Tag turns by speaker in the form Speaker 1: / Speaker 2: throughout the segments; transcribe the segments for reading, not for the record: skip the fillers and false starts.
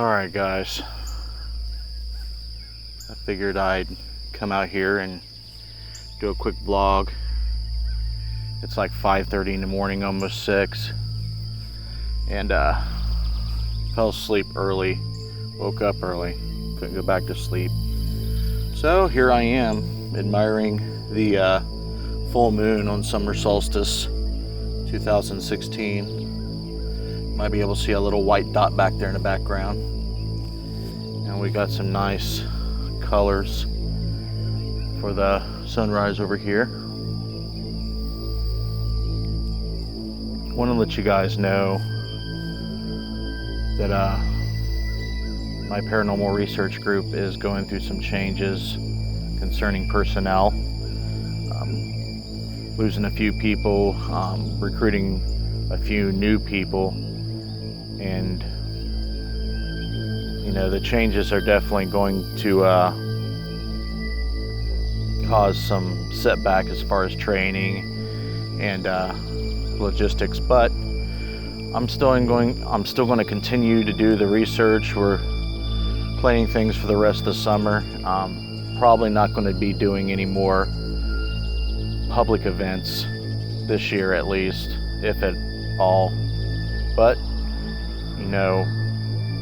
Speaker 1: Alright guys, I figured I'd come out here and do a quick vlog. It's like 5:30 in the morning, almost 6, and fell asleep early, woke up early, couldn't go back to sleep. So here I am admiring the full moon on summer solstice 2016. Might be able to see a little white dot back there in the background. And we got some nice colors for the sunrise over here. Want to let you guys know that my paranormal research group is going through some changes concerning personnel. Losing a few people, recruiting a few new people, and you know, the changes are definitely going to cause some setback as far as training and logistics, but I'm still going to continue to do the research. We're planning things for the rest of the summer. Probably not going to be doing any more public events this year, at least, if at all. But you know,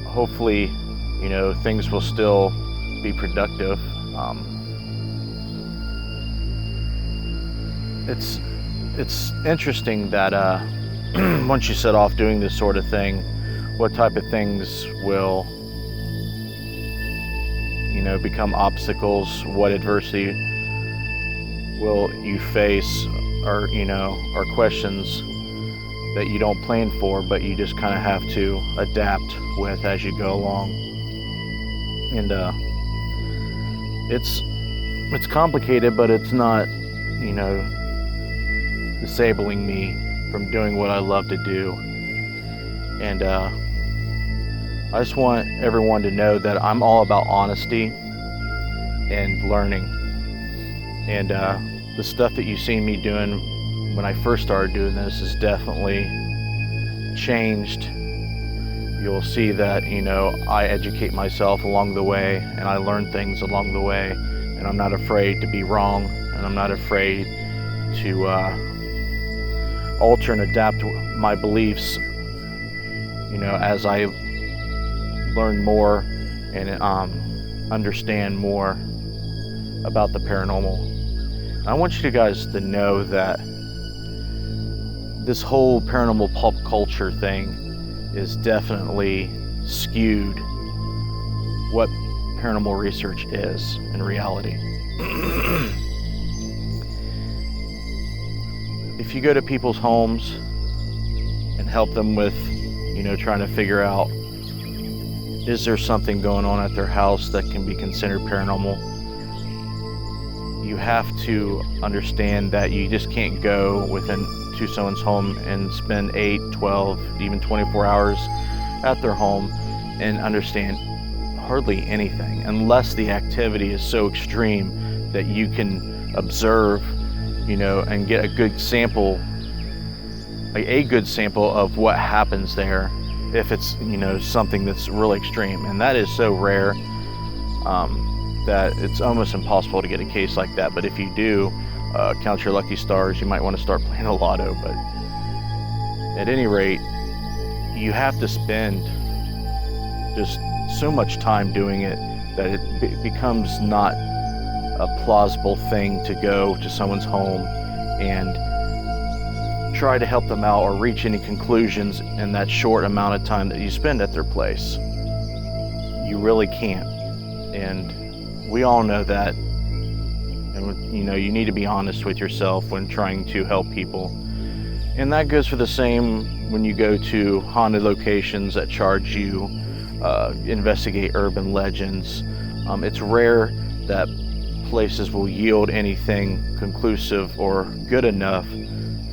Speaker 1: hopefully, you know, things will still be productive. It's interesting that once you set off doing this sort of thing, what type of things will, you know, become obstacles, what adversity will you face, or you know, or questions that you don't plan for, but you just kind of have to adapt with as you go along. And it's complicated, but it's not, you know, disabling me from doing what I love to do. And I just want everyone to know that I'm all about honesty and learning. And the stuff that you see me doing when I first started doing this is definitely changed. You'll see that, you know, I educate myself along the way, and I learn things along the way, and I'm not afraid to be wrong, and I'm not afraid to alter and adapt my beliefs, you know, as I learn more and understand more about the paranormal. I want you guys to know that this whole paranormal pop culture thing is definitely skewed what paranormal research is in reality. If you go to people's homes and help them with, you know, trying to figure out, is there something going on at their house that can be considered paranormal? You have to understand that you just can't go to someone's home and spend 8, 12, even 24 hours at their home and understand hardly anything, unless the activity is so extreme that you can observe, you know, and get a good sample of what happens there, if it's, you know, something that's really extreme. And that is so rare that it's almost impossible to get a case like that. But if you do, count your lucky stars. You might want to start playing a lotto. But at any rate, you have to spend just so much time doing it that it becomes not a plausible thing to go to someone's home and try to help them out or reach any conclusions in that short amount of time that you spend at their place. You really can't. And we all know that. And you know, you need to be honest with yourself when trying to help people. And that goes for the same when you go to haunted locations that charge you, investigate urban legends. It's rare that places will yield anything conclusive or good enough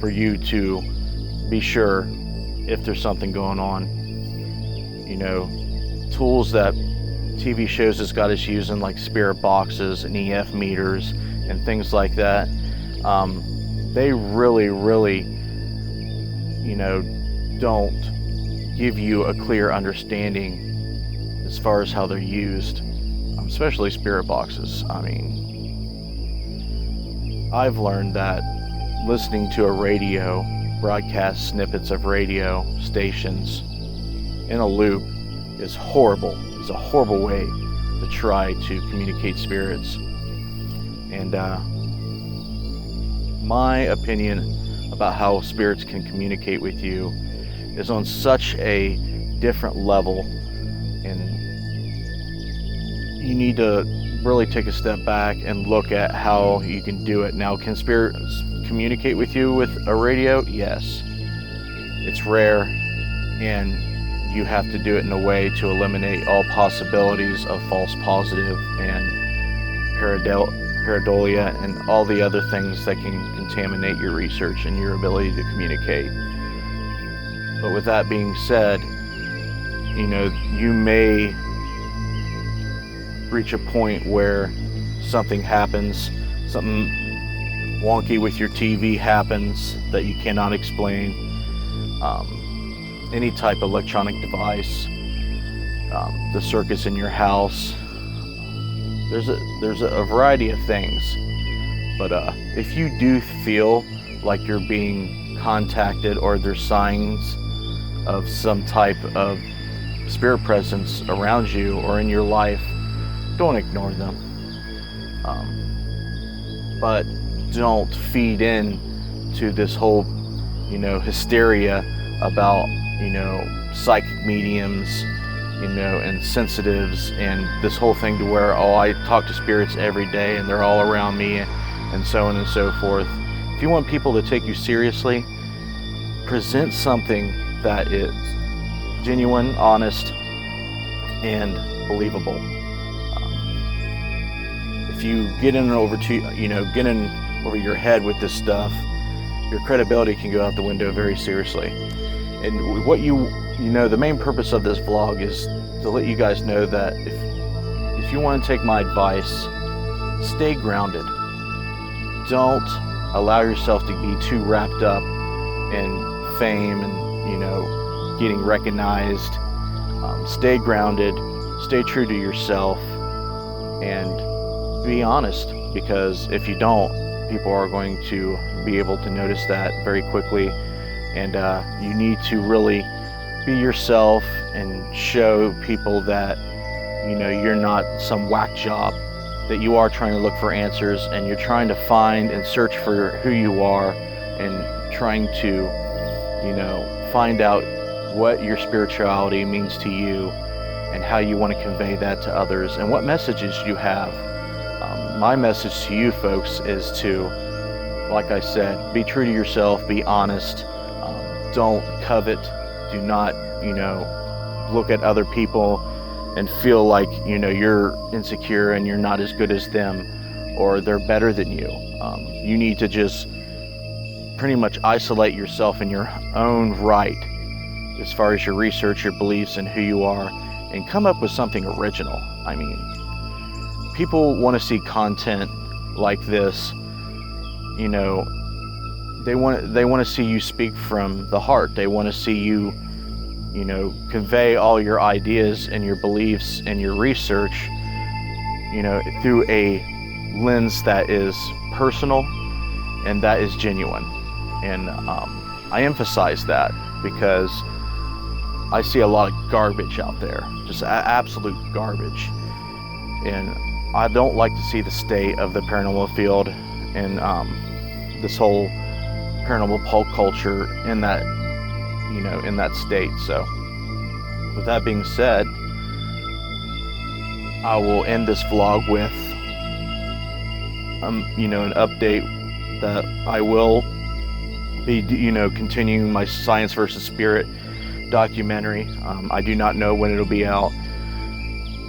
Speaker 1: for you to be sure if there's something going on. You know, tools that TV shows has got us using, like spirit boxes and EF meters and things like that, they really, you know, don't give you a clear understanding as far as how they're used, especially spirit boxes. I mean, I've learned that listening to a radio broadcast snippets of radio stations in a loop is horrible. It's a horrible way to try to communicate spirits. And my opinion about how spirits can communicate with you is on such a different level, and you need to really take a step back and look at how you can do it. Now, can spirits communicate with you with a radio? Yes. It's rare, and you have to do it in a way to eliminate all possibilities of false positive and pareidolia and all the other things that can contaminate your research and your ability to communicate. But with that being said, you know, you may reach a point where something happens, something wonky with your TV happens that you cannot explain. Any type of electronic device, the circuits in your house. There's a variety of things. But if you do feel like you're being contacted or there's signs of some type of spirit presence around you or in your life, don't ignore them. But don't feed in to this whole, hysteria about, psychic mediums, and sensitives, and this whole thing to where, I talk to spirits every day and they're all around me, and so on and so forth. If you want people to take you seriously, present something that is genuine, honest, and believable. If you get in over your head with this stuff, your credibility can go out the window very seriously. And what the main purpose of this vlog is to let you guys know that if you want to take my advice, stay grounded. Don't allow yourself to be too wrapped up in fame and, getting recognized. Stay grounded, stay true to yourself, and be honest, because if you don't, people are going to be able to notice that very quickly. And you need to really be yourself and show people that you're not some whack job, that you are trying to look for answers and you're trying to find and search for who you are and trying to find out what your spirituality means to you and how you want to convey that to others and what messages you have. My message to you folks is to, like I said, be true to yourself, be honest. Don't covet. Do not, look at other people and feel like, you're insecure and you're not as good as them or they're better than you. You need to just pretty much isolate yourself in your own right as far as your research, your beliefs, and who you are, and come up with something original. I mean, people want to see content like this. They want to see you speak from the heart. They want to see you, convey all your ideas and your beliefs and your research, through a lens that is personal and that is genuine. And I emphasize that because I see a lot of garbage out there, just absolute garbage. And I don't like to see the state of the paranormal field and this whole paranormal pulp culture in that, in that state. So with that being said, I will end this vlog with, an update that I will be, continuing my Science versus Spirit documentary. I do not know when it'll be out,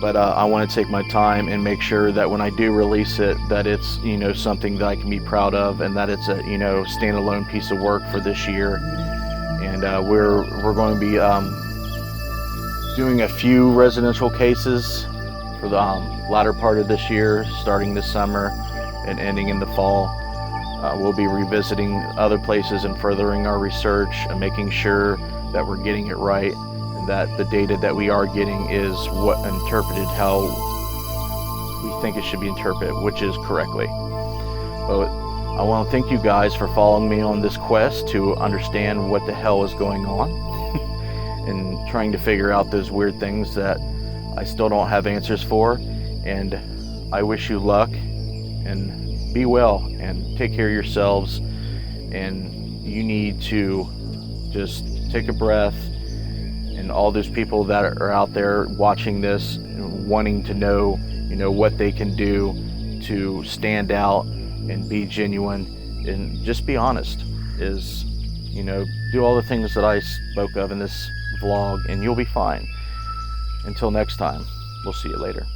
Speaker 1: but I want to take my time and make sure that when I do release it, that it's, something that I can be proud of, and that it's a, standalone piece of work for this year. And we're going to be doing a few residential cases for the latter part of this year, starting this summer and ending in the fall. We'll be revisiting other places and furthering our research and making sure that we're getting it right and that the data that we are getting is what interpreted how we think it should be interpreted, which is correctly. But I want to thank you guys for following me on this quest to understand what the hell is going on and trying to figure out those weird things that I still don't have answers for. And I wish you luck, and be well, and take care of yourselves. And you need to just take a breath. And all those people that are out there watching this and wanting to know, what they can do to stand out and be genuine and just be honest, is, do all the things that I spoke of in this vlog, and you'll be fine. Until next time, we'll see you later.